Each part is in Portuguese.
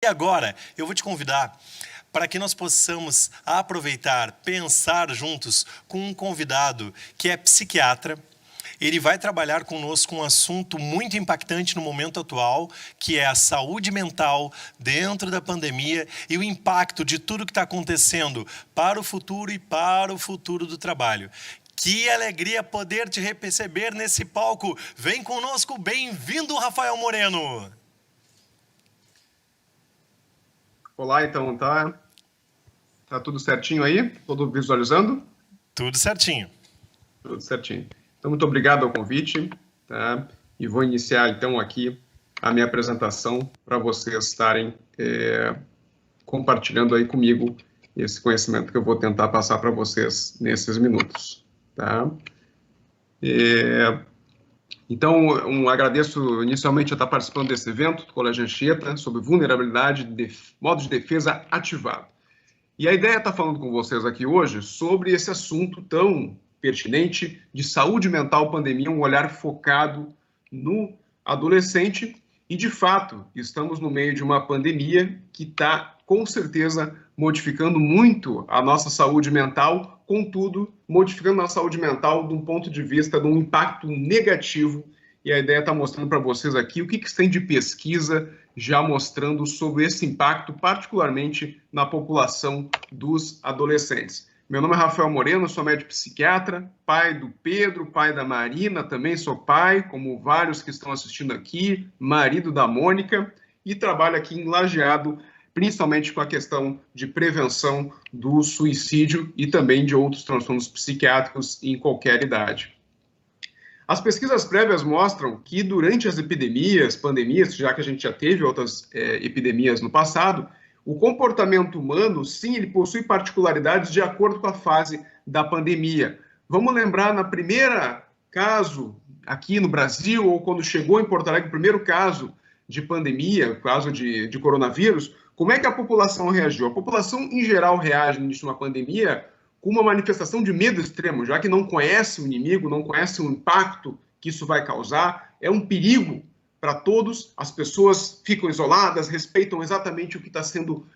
agora eu vou te convidar para que nós possamos aproveitar, pensar juntos com um convidado que é psiquiatra. Ele vai trabalhar conosco um assunto muito impactante no momento atual, que é a saúde mental dentro da pandemia e o impacto de tudo que está acontecendo para o futuro e para o futuro do trabalho. Que alegria poder te receber nesse palco. Vem conosco, bem-vindo, Rafael Moreno. Olá, então, tá tudo certinho aí? Todo visualizando? Tudo certinho. Tudo certinho. Então, muito obrigado ao convite, tá? E vou iniciar, então, aqui a minha apresentação para vocês estarem compartilhando aí comigo esse conhecimento que eu vou tentar passar para vocês nesses minutos, tá? Então, agradeço inicialmente a estar participando desse evento do Colégio Anchieta sobre vulnerabilidade, modo de defesa ativado. E a ideia é estar falando com vocês aqui hoje sobre esse assunto tão pertinente de saúde mental, pandemia, um olhar focado no adolescente. E, de fato, estamos no meio de uma pandemia que está, com certeza, modificando muito a nossa saúde mental, contudo, modificando a saúde mental de um ponto de vista de um impacto negativo. E a ideia é estar mostrando para vocês aqui o que tem de pesquisa já mostrando sobre esse impacto, particularmente na população dos adolescentes. Meu nome é Rafael Moreno, sou médico psiquiatra, pai do Pedro, pai da Marina, também sou pai, como vários que estão assistindo aqui, marido da Mônica, e trabalho aqui em Lajeado, principalmente com a questão de prevenção do suicídio e também de outros transtornos psiquiátricos em qualquer idade. As pesquisas prévias mostram que durante as epidemias, pandemias, já que a gente já teve outras epidemias no passado, o comportamento humano, sim, ele possui particularidades de acordo com a fase da pandemia. Vamos lembrar, na primeira caso aqui no Brasil, ou quando chegou em Porto Alegre, o primeiro caso de pandemia, caso de coronavírus, como é que a população reagiu? A população, em geral, reage no início de uma pandemia com uma manifestação de medo extremo, já que não conhece o inimigo, não conhece o impacto que isso vai causar, é um perigo para todos, as pessoas ficam isoladas, respeitam exatamente o que está sendo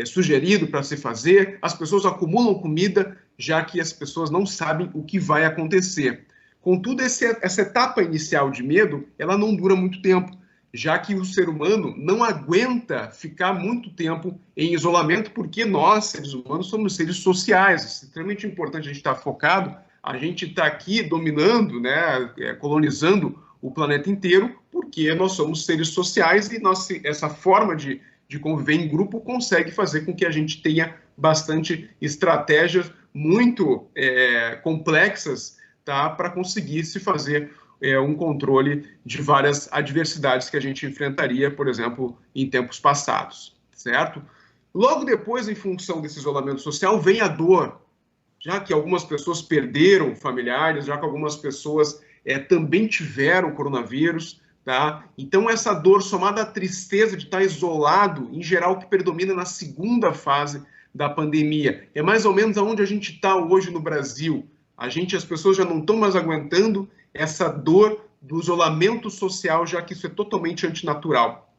sugerido para se fazer, as pessoas acumulam comida, já que as pessoas não sabem o que vai acontecer. Contudo, essa etapa inicial de medo, ela não dura muito tempo, já que o ser humano não aguenta ficar muito tempo em isolamento, porque nós, seres humanos, somos seres sociais. É extremamente importante a gente estar focado, a gente está aqui dominando, né, colonizando o planeta inteiro, porque nós somos seres sociais e essa forma de conviver em grupo consegue fazer com que a gente tenha bastante estratégias muito complexas, tá, para conseguir se fazer um controle de várias adversidades que a gente enfrentaria, por exemplo, em tempos passados, certo? Logo depois, em função desse isolamento social, vem a dor, já que algumas pessoas perderam familiares, já que algumas pessoas também tiveram coronavírus, tá? Então, essa dor somada à tristeza de estar isolado, em geral, o que predomina na segunda fase da pandemia. É mais ou menos aonde a gente está hoje no Brasil. As pessoas já não estão mais aguentando essa dor do isolamento social, já que isso é totalmente antinatural.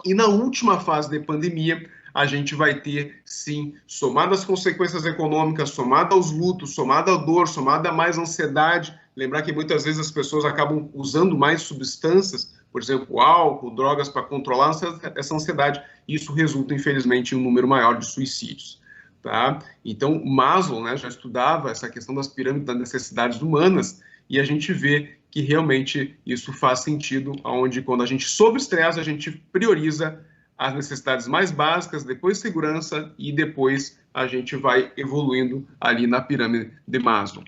E na última fase da pandemia, a gente vai ter, sim, somado às consequências econômicas, somado aos lutos, somado à dor, somado a mais ansiedade. Lembrar que muitas vezes as pessoas acabam usando mais substâncias, por exemplo, álcool, drogas, para controlar essa ansiedade. Isso resulta, infelizmente, em um número maior de suicídios. Tá? Então, Maslow, né, já estudava essa questão das pirâmides das necessidades humanas, e a gente vê que realmente isso faz sentido, onde quando a gente sob estresse, a gente prioriza as necessidades mais básicas, depois segurança, e depois a gente vai evoluindo ali na pirâmide de Maslow.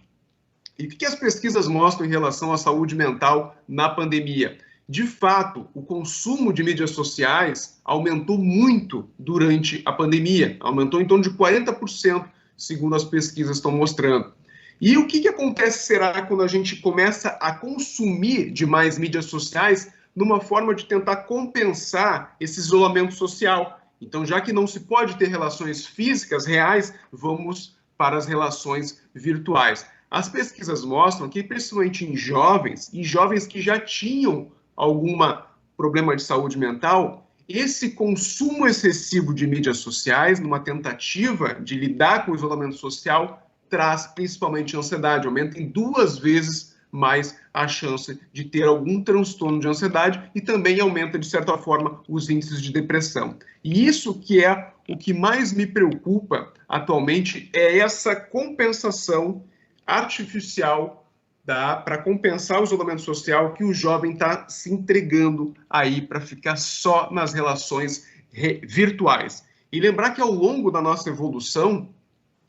E o que as pesquisas mostram em relação à saúde mental na pandemia? De fato, o consumo de mídias sociais aumentou muito durante a pandemia, aumentou em torno de 40%, segundo as pesquisas estão mostrando. E o que acontece, será, quando a gente começa a consumir demais mídias sociais numa forma de tentar compensar esse isolamento social? Então, já que não se pode ter relações físicas reais, vamos para as relações virtuais. As pesquisas mostram que, principalmente em jovens que já tinham algum problema de saúde mental, esse consumo excessivo de mídias sociais, numa tentativa de lidar com o isolamento social, traz principalmente ansiedade, aumenta em 2 vezes mais a chance de ter algum transtorno de ansiedade e também aumenta, de certa forma, os índices de depressão. E isso que é o que mais me preocupa atualmente, é essa compensação artificial para compensar o isolamento social que o jovem está se entregando aí para ficar só nas relações virtuais. E lembrar que ao longo da nossa evolução,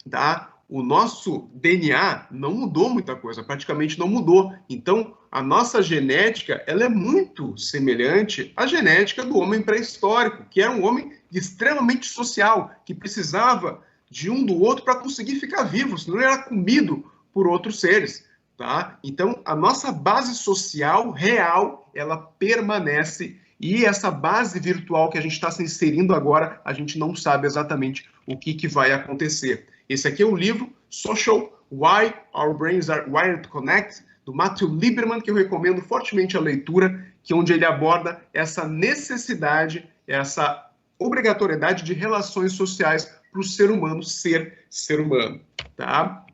tá, o nosso DNA não mudou muita coisa, praticamente não mudou. Então, a nossa genética, ela é muito semelhante à genética do homem pré-histórico, que era um homem extremamente social, que precisava de um do outro para conseguir ficar vivo, senão ele era comido por outros seres. Tá? Então, a nossa base social real, ela permanece, e essa base virtual que a gente está se inserindo agora, a gente não sabe exatamente o que vai acontecer. Esse aqui é o livro Social, Why Our Brains Are Wired to Connect, do Matthew Lieberman, que eu recomendo fortemente a leitura, que é onde ele aborda essa necessidade, essa obrigatoriedade de relações sociais para o ser humano ser ser humano. Tá?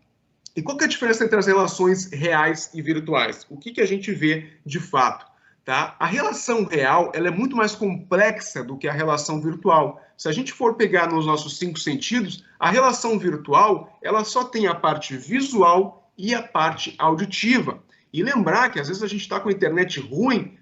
E qual que é a diferença entre as relações reais e virtuais? O que a gente vê de fato? Tá? A relação real, ela é muito mais complexa do que a relação virtual. Se a gente for pegar nos nossos 5 sentidos, a relação virtual, ela só tem a parte visual e a parte auditiva. E lembrar que às vezes a gente está com a internet ruim,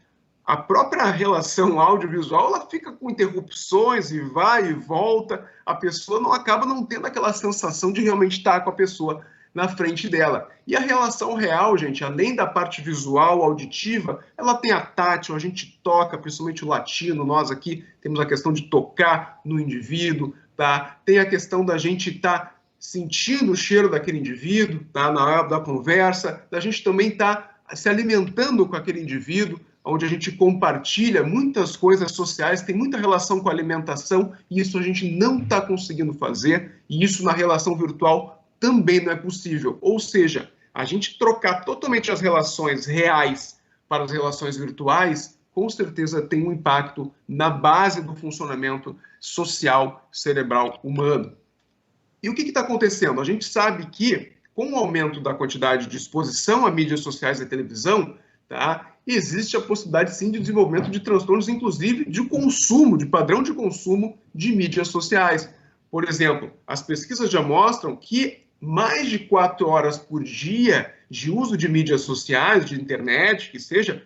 a própria relação audiovisual, ela fica com interrupções e vai e volta, a pessoa não acaba não tendo aquela sensação de realmente estar com a pessoa na frente dela. E a relação real, gente, além da parte visual, auditiva, ela tem a tátil, a gente toca, principalmente o latino, nós aqui temos a questão de tocar no indivíduo, tá? Tem a questão da gente estar sentindo o cheiro daquele indivíduo, tá? Na hora da conversa, da gente também estar se alimentando com aquele indivíduo, onde a gente compartilha muitas coisas sociais, tem muita relação com a alimentação, e isso a gente não está conseguindo fazer, e isso na relação virtual também não é possível. Ou seja, a gente trocar totalmente as relações reais para as relações virtuais, com certeza tem um impacto na base do funcionamento social cerebral humano. E o que está acontecendo? A gente sabe que, com o aumento da quantidade de exposição a mídias sociais e televisão, tá, existe a possibilidade, sim, de desenvolvimento de transtornos, inclusive de consumo, de padrão de consumo de mídias sociais. Por exemplo, as pesquisas já mostram que mais de 4 horas por dia de uso de mídias sociais, de internet, que seja,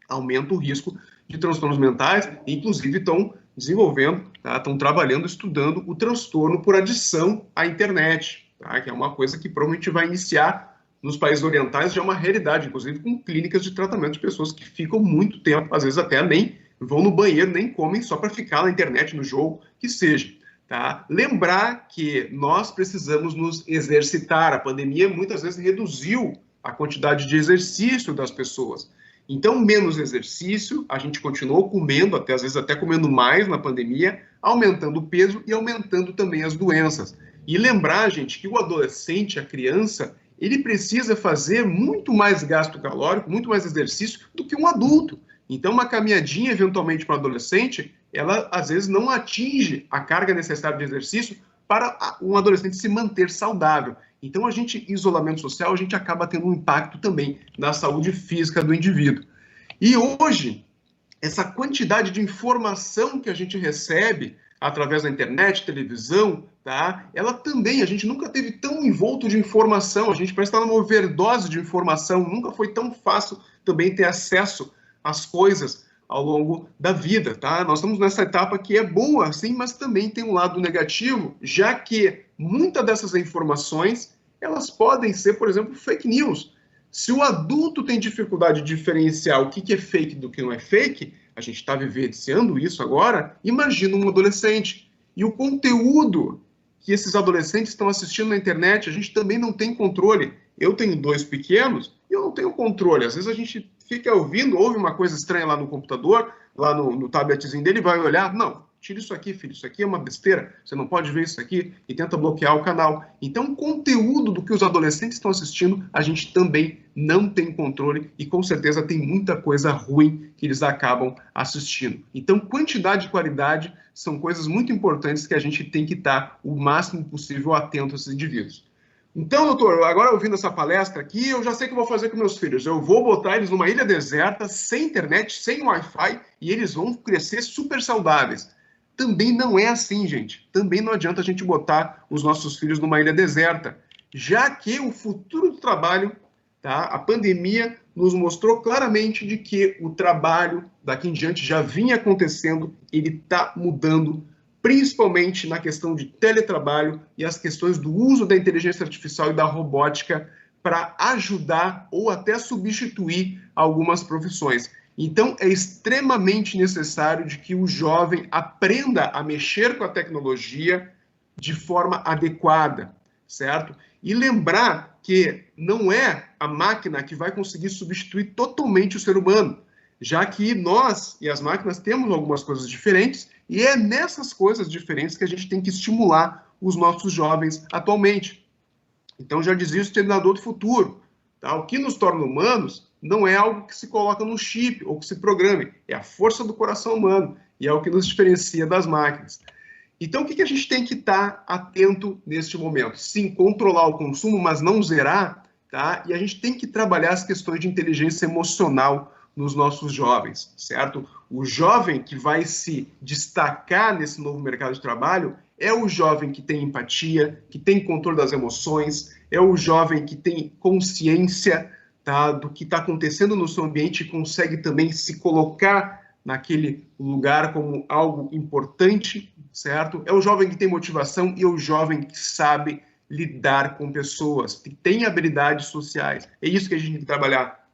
aumenta o risco de transtornos mentais, inclusive estão desenvolvendo, tá? Estão trabalhando, estudando o transtorno por adição à internet, tá? Que é uma coisa que provavelmente vai iniciar nos países orientais, já é uma realidade, inclusive com clínicas de tratamento de pessoas que ficam muito tempo, às vezes até nem vão no banheiro, nem comem só para ficar na internet, no jogo, que seja. Tá? Lembrar que nós precisamos nos exercitar. A pandemia muitas vezes reduziu a quantidade de exercício das pessoas. Então, menos exercício, a gente continuou comendo, até às vezes até comendo mais na pandemia, aumentando o peso e aumentando também as doenças. E lembrar, gente, que o adolescente, a criança, ele precisa fazer muito mais gasto calórico, muito mais exercício do que um adulto. Então, uma caminhadinha, eventualmente, para o adolescente, ela, às vezes, não atinge a carga necessária de exercício para um adolescente se manter saudável. Então, isolamento social, a gente acaba tendo um impacto também na saúde física do indivíduo. E hoje, essa quantidade de informação que a gente recebe através da internet, televisão, tá? Ela também, a gente nunca teve tão envolto de informação, a gente parece estar numa overdose de informação, nunca foi tão fácil também ter acesso às coisas ao longo da vida, tá? Nós estamos nessa etapa que é boa, sim, mas também tem um lado negativo, já que muitas dessas informações, elas podem ser, por exemplo, fake news. Se o adulto tem dificuldade de diferenciar o que é fake do que não é fake, a gente está vivenciando isso agora, imagina um adolescente. E o conteúdo que esses adolescentes estão assistindo na internet, a gente também não tem controle. Eu tenho 2 pequenos e eu não tenho controle. Às vezes a gente fica ouvindo, ouve uma coisa estranha lá no computador, lá no tabletzinho dele, vai olhar, não, tira isso aqui, filho, isso aqui é uma besteira, você não pode ver isso aqui, e tenta bloquear o canal. Então, o conteúdo do que os adolescentes estão assistindo, a gente também não têm controle e com certeza tem muita coisa ruim que eles acabam assistindo. Então, quantidade e qualidade são coisas muito importantes que a gente tem que estar o máximo possível atento a esses indivíduos. Então, doutor, agora ouvindo essa palestra aqui, eu já sei o que eu vou fazer com meus filhos. Eu vou botar eles numa ilha deserta, sem internet, sem Wi-Fi, e eles vão crescer super saudáveis. Também não é assim, gente. Também não adianta a gente botar os nossos filhos numa ilha deserta, já que o futuro do trabalho, tá? A pandemia nos mostrou claramente de que o trabalho daqui em diante já vinha acontecendo, ele está mudando, principalmente na questão de teletrabalho e as questões do uso da inteligência artificial e da robótica para ajudar ou até substituir algumas profissões. Então, é extremamente necessário de que o jovem aprenda a mexer com a tecnologia de forma adequada, certo? E lembrar que não é a máquina que vai conseguir substituir totalmente o ser humano, já que nós e as máquinas temos algumas coisas diferentes, e é nessas coisas diferentes que a gente tem que estimular os nossos jovens atualmente. Então, já dizia o Exterminador do Futuro, tá? O que nos torna humanos não é algo que se coloca no chip ou que se programe, é a força do coração humano, e é o que nos diferencia das máquinas. Então, o que a gente tem que estar atento neste momento? Sim, controlar o consumo, mas não zerar, tá? E a gente tem que trabalhar as questões de inteligência emocional nos nossos jovens, certo? O jovem que vai se destacar nesse novo mercado de trabalho é o jovem que tem empatia, que tem controle das emoções, é o jovem que tem consciência, tá, do que está acontecendo no seu ambiente e consegue também se colocar naquele lugar como algo importante, certo? É o jovem que tem motivação e é o jovem que sabe lidar com pessoas, que tem habilidades sociais. É isso que a gente tem que trabalhar.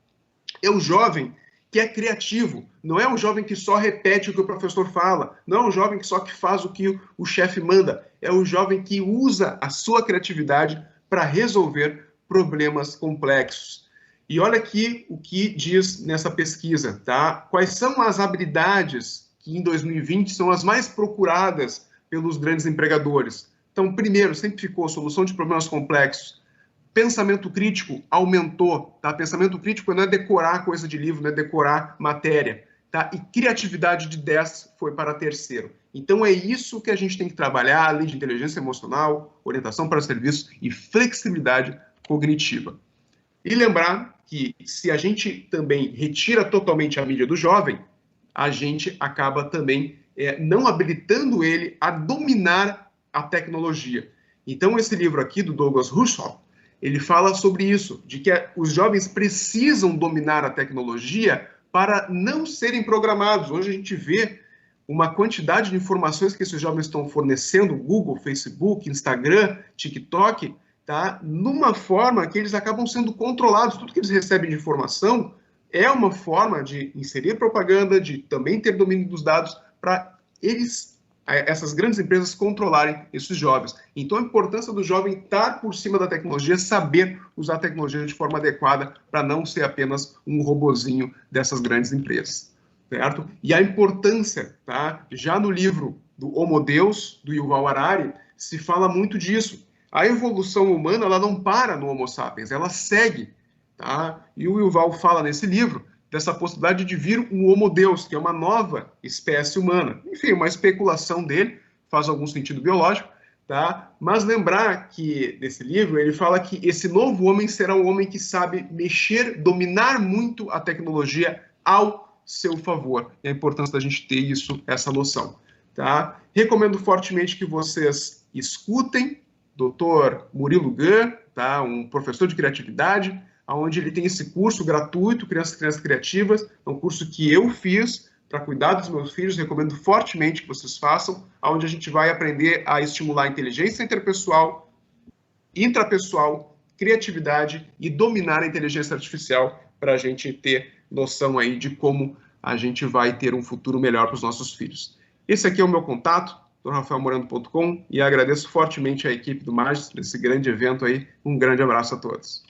É o jovem que é criativo, não é um jovem que só repete o que o professor fala, não é um jovem que só que faz o que o chefe manda, é o jovem que usa a sua criatividade para resolver problemas complexos. E olha aqui o que diz nessa pesquisa, tá? Quais são as habilidades que em 2020 são as mais procuradas pelos grandes empregadores? Então, primeiro, sempre ficou solução de problemas complexos. Pensamento crítico aumentou, tá? Pensamento crítico não é decorar coisa de livro, não é decorar matéria, tá? E criatividade de 10 foi para terceiro. Então é isso que a gente tem que trabalhar, além de inteligência emocional, orientação para serviços e flexibilidade cognitiva. E lembrar que se a gente também retira totalmente a mídia do jovem, a gente acaba também não habilitando ele a dominar a tecnologia. Então esse livro aqui do Douglas Rushkoff, ele fala sobre isso, de que os jovens precisam dominar a tecnologia para não serem programados. Hoje a gente vê uma quantidade de informações que esses jovens estão fornecendo, Google, Facebook, Instagram, TikTok, tá? Numa forma que eles acabam sendo controlados. Tudo que eles recebem de informação é uma forma de inserir propaganda, de também ter domínio dos dados para essas grandes empresas controlarem esses jovens. Então, a importância do jovem estar por cima da tecnologia, saber usar a tecnologia de forma adequada para não ser apenas um robozinho dessas grandes empresas, certo? E a importância, tá? Já no livro do Homo Deus, do Yuval Harari, se fala muito disso. A evolução humana, ela não para no Homo sapiens, ela segue, tá? E o Yuval fala nesse livro dessa possibilidade de vir um Homo Deus, que é uma nova espécie humana. Enfim, uma especulação dele, faz algum sentido biológico, tá? Mas lembrar que, nesse livro, ele fala que esse novo homem será um homem que sabe mexer, dominar muito a tecnologia ao seu favor. E a importância da gente ter isso, essa noção, tá? Recomendo fortemente que vocês escutem Dr. Murilo Gun, tá? Um professor de criatividade, onde ele tem esse curso gratuito, Crianças Criativas, é um curso que eu fiz para cuidar dos meus filhos, recomendo fortemente que vocês façam, onde a gente vai aprender a estimular a inteligência interpessoal, intrapessoal, criatividade e dominar a inteligência artificial para a gente ter noção aí de como a gente vai ter um futuro melhor para os nossos filhos. Esse aqui é o meu contato, rafaelmorando.com, e agradeço fortemente a equipe do Magis por esse grande evento aí. Um grande abraço a todos.